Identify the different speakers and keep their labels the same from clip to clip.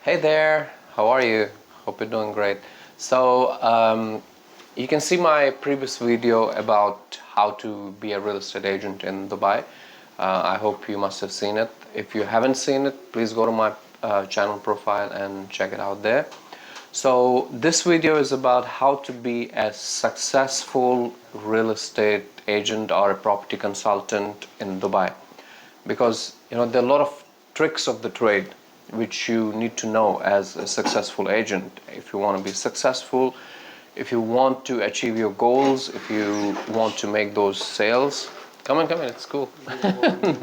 Speaker 1: Hey there, how are you? Hope you're doing great. You can see my previous video about how to be a real estate agent in Dubai. I hope you must have seen it. If you haven't seen it, please go to my channel profile and check it out there. So this video is about how to be a successful real estate agent or a property consultant in Dubai, because there are a lot of tricks of the trade which you need to know as a successful agent. If you want to be successful, if you want to achieve your goals, if you want to make those sales. Come on, it's cool.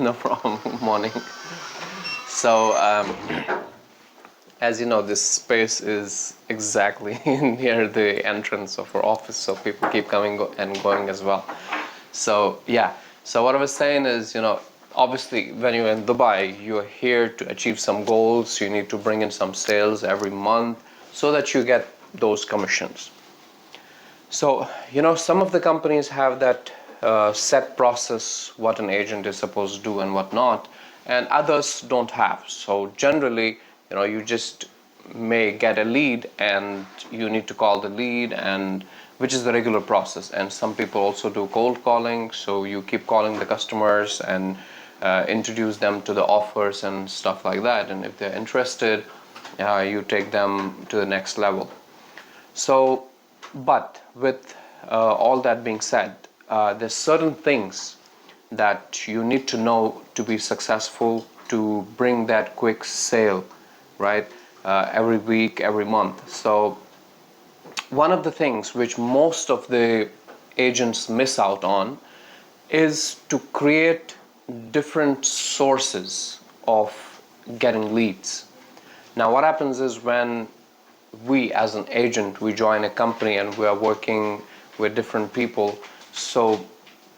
Speaker 1: No problem. Morning. So as you know, this space is exactly near the entrance of our office, so people keep coming and going as well. So yeah, so what I was saying is, obviously when you're in Dubai, you're here to achieve some goals. You need to bring in some sales every month so that you get those commissions. So some of the companies have that set process, what an agent is supposed to do and what not, and others don't have. So generally, you just may get a lead and you need to call the lead, and which is the regular process. And some people also do cold calling, so you keep calling the customers and introduce them to the offers and stuff like that, and if they're interested, you take them to the next level. So but with all that being said, there's certain things that you need to know to be successful, to bring that quick sale, right? Every week, every month. So one of the things which most of the agents miss out on is to create different sources of getting leads. Now what happens is, when we as an agent, we join a company and we are working with different people, so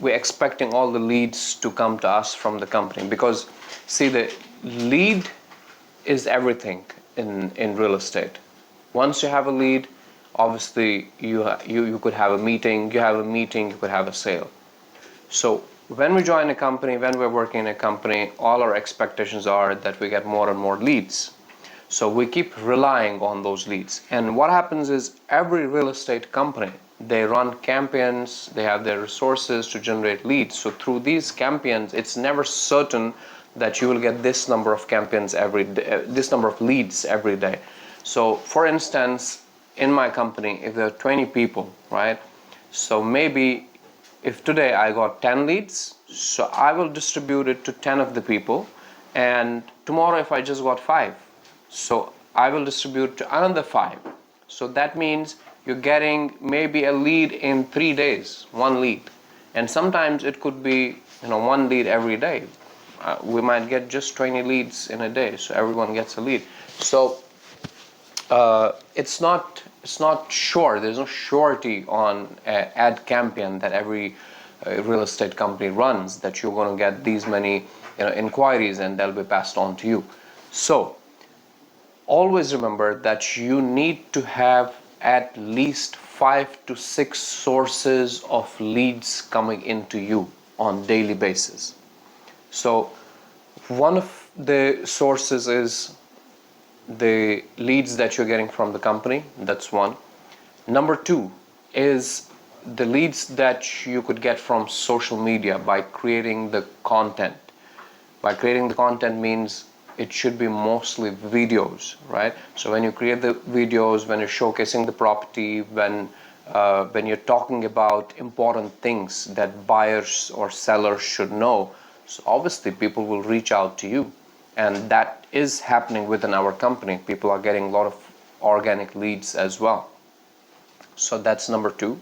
Speaker 1: we're expecting all the leads to come to us from the company, because see, the lead is everything in real estate. Once you have a lead, obviously you could have a meeting, you could have a sale. So when we join a company, when we're working in a company, all our expectations are that we get more and more leads. So we keep relying on those leads. And what happens is, every real estate company, they run campaigns, they have their resources to generate leads. So through these campaigns, it's never certain that you will get this number of campaigns every day, this number of leads every day. So for instance, in my company, if there are 20 people, right? So maybe if today I got 10 leads, so I will distribute it to 10 of the people. And tomorrow if I just got 5, so I will distribute to another 5. So that means you're getting maybe a lead in 3 days, one lead. And sometimes it could be one lead every day. We might get just 20 leads in a day, so everyone gets a lead. So it's not sure. There's no surety on an ad campaign that every real estate company runs, that you're going to get these many inquiries and they'll be passed on to you. So always remember that you need to have at least 5 to 6 sources of leads coming into you on daily basis. So one of the sources is the leads that you're getting from the company. That's one. Number 2 is the leads that you could get from social media by creating the content. By creating the content means it should be mostly videos, right? So when you create the videos, when you're showcasing the property, when you're talking about important things that buyers or sellers should know, so obviously people will reach out to you. And that is happening within our company. People are getting a lot of organic leads as well. So that's number 2.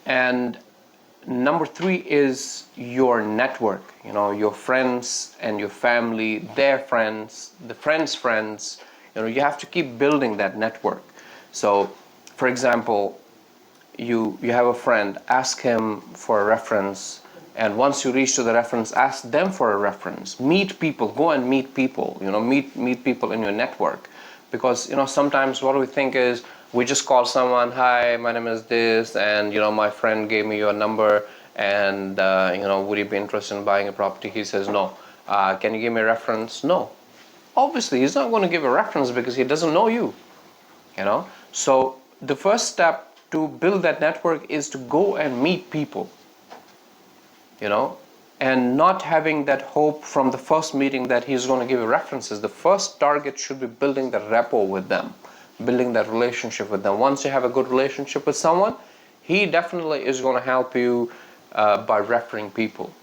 Speaker 1: And number 3 is your network, your friends and your family, their friends, the friends' friends. You have to keep building that network. So for example, you have a friend, ask him for a reference, and once you reach to the reference, ask them for a reference. Meet people, go and meet people, meet people in your network. Because sometimes what we think is, we just call someone, hi, my name is this, and my friend gave me your number, and would you be interested in buying a property? He says no. Can you give me a reference? No. obviously he's not going to give a reference because he doesn't know you, you know. So the first step to build that network is to go and meet people, you know, and not having that hope from the first meeting that he's going to give you references. The first target should be building the rapport with them, building that relationship with them. Once you have a good relationship with someone, he definitely is going to help you by referring people,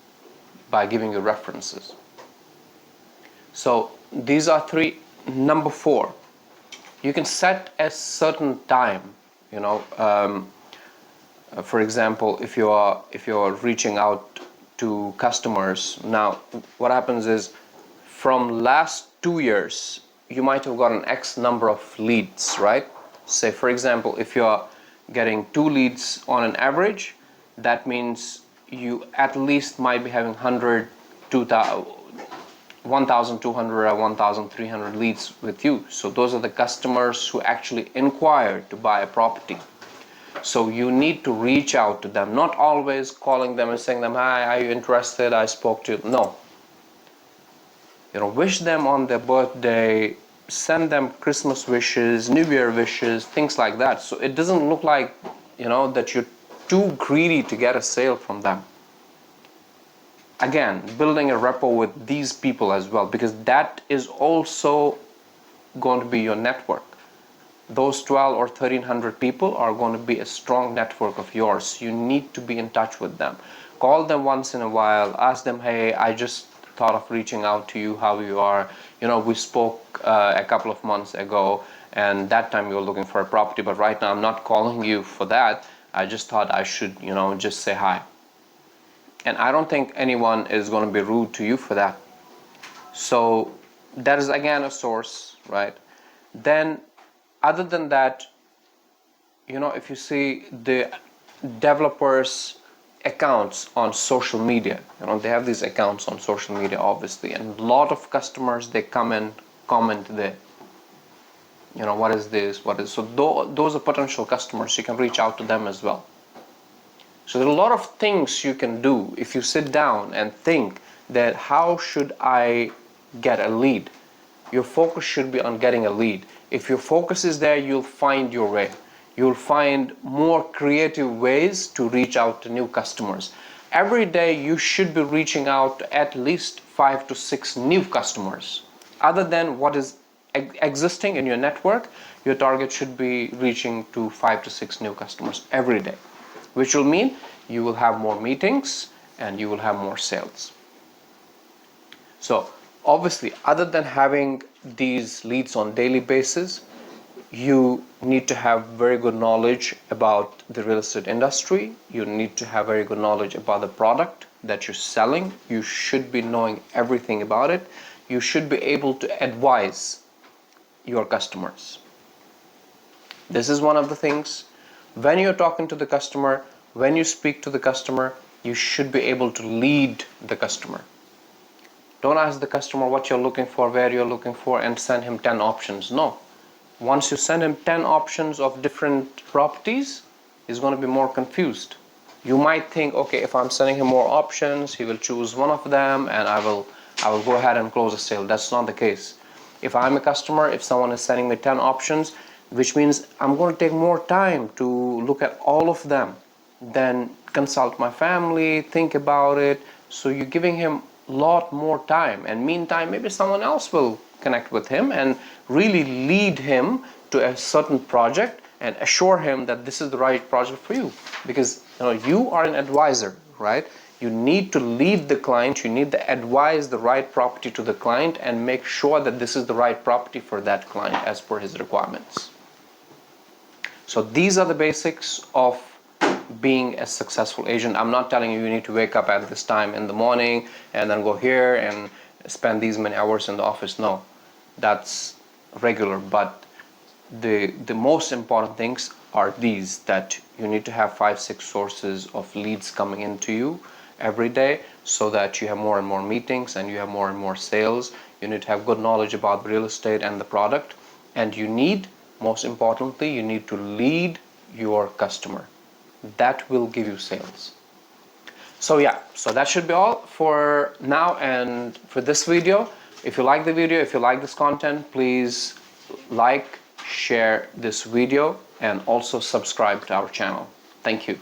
Speaker 1: by giving you references. So these are three. Number four, you can set a certain time, you know. For example, if you're reaching out to customers now, what happens is from last 2 years you might have gotten X number of leads, right? Say for example, if you're getting 2 leads on an average, that means you at least might be having 100, 1,200 or 1,300 leads with you. So those are the customers who actually inquire to buy a property. So you need to reach out to them, not always calling them and saying them, hi, are you interested? I spoke to you. No. You know, wish them on their birthday, send them Christmas wishes, New Year wishes, things like that. So it doesn't look like, you know, that you're too greedy to get a sale from them. Again, building a rapport with these people as well, because that is also going to be your network. Those 12 or 1,300 people are going to be a strong network of yours. You need to be in touch with them. Call them once in a while, ask them, hey, I just thought of reaching out to you, how you are. You know, we spoke a couple of months ago, and that time you were looking for a property, but right now I'm not calling you for that. I just thought I should, you know, just say hi. And I don't think anyone is going to be rude to you for that. So that is again a source, right? Then other than that, you know, if you see the developers' accounts on social media, you know, they have these accounts on social media, obviously, and a lot of customers, they come and comment there. You know, what is this? What is so? Those are potential customers. You can reach out to them as well. So there are a lot of things you can do if you sit down and think that how should I get a lead? Your focus should be on getting a lead. If your focus is there, you'll find your way. You'll find more creative ways to reach out to new customers. Every day you should be reaching out to at least 5 to 6 new customers. Other than what is existing in your network, your target should be reaching to 5 to 6 new customers every day, which will mean you will have more meetings and you will have more sales. So obviously, other than having these leads on daily basis, you need to have very good knowledge about the real estate industry. You need to have very good knowledge about the product that you're selling. You should be knowing everything about it. You should be able to advise your customers. This is one of the things. When you're talking to the customer, when you speak to the customer, you should be able to lead the customer. Don't ask the customer what you're looking for, where you're looking for, and send him 10 options. No. Once you send him 10 options of different properties, he's going to be more confused. You might think, okay, if I'm sending him more options, he will choose one of them and I will go ahead and close a sale. That's not the case. If I'm a customer, if someone is sending me 10 options, which means I'm going to take more time to look at all of them, then consult my family, think about it. So you're giving him a lot more time, and meantime maybe someone else will connect with him and really lead him to a certain project and assure him that this is the right project for you, because you are an advisor, right? You need to lead the client, you need to advise the right property to the client and make sure that this is the right property for that client as per his requirements. So these are the basics of being a successful agent. I'm not telling you you need to wake up at this time in the morning and then go here and spend these many hours in the office. No, that's regular, but the most important things are these, that you need to have 5-6 sources of leads coming into you every day so that you have more and more meetings and you have more and more sales. You need to have good knowledge about real estate and the product, and you need, most importantly, you need to lead your customer. That will give you sales. So yeah, so that should be all for now and for this video. If you like the video, if you like this content, please like, share this video, and also subscribe to our channel. Thank you.